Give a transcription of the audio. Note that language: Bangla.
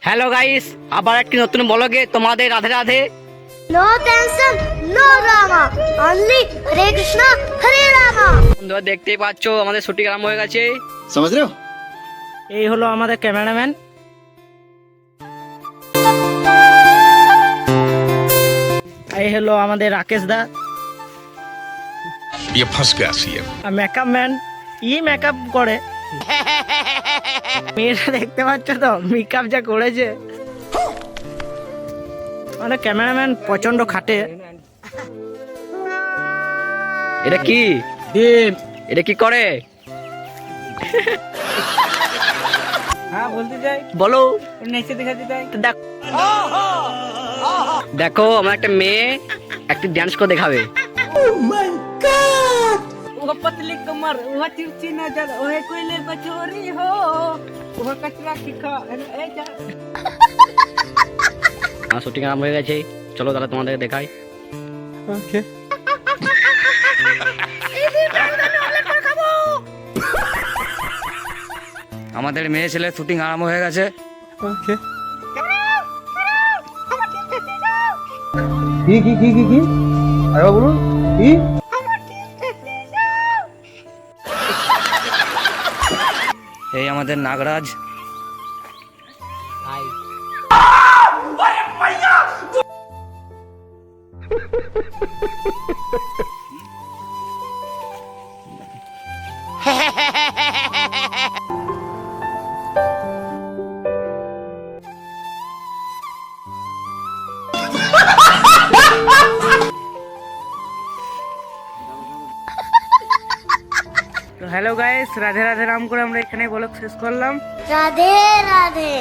হ্যালো গাইস, আবার একটি নতুন ব্লগে তোমাদের Radhe Radhe. No tension, no drama. Only Hare Krishna, Hare Rama. বন্ধুরা দেখতেই পাচ্ছ আমাদের শুটিং আরম্ভ হয়ে গেছে। समझ रहे हो? এই হলো আমাদের ক্যামেরাম্যান। এই হলো আমাদের রাকেশ দা। ये फंस गया सीएम। আর মেকআপ ম্যান মেকআপ করে। মেয়েরা দেখতে পাচ্ছ তো মেকআপ যা করেছে। আমাদের ক্যামেরাম্যান প্রচন্ড খাটে। এটা কি এটা কি করে? হ্যাঁ বলতে চাই, বলো। নেচে দেখাতে চাই। দেখো আমার একটা মেয়ে একটি ডান্স করে দেখাবে। वो पतली कमर वो तिरछी नजर ओए कोयले बछोरी हो वो कचरा की खा ए जा। আমার শুটিং আরম্ভ হয়ে গেছে, চলো তাহলে তোমাদের দেখাই। ओके আমাদের মেয়ে ছেলে শুটিং আরম্ভ হয়ে গেছে। ओके কি আরে বলুন কি এই আমাদের নাগরাজ। তো হ্যালো গাইস, রাধে রাধে নাম করে আমরা এখানে ব্লগ শেষ করলাম। Radhe Radhe.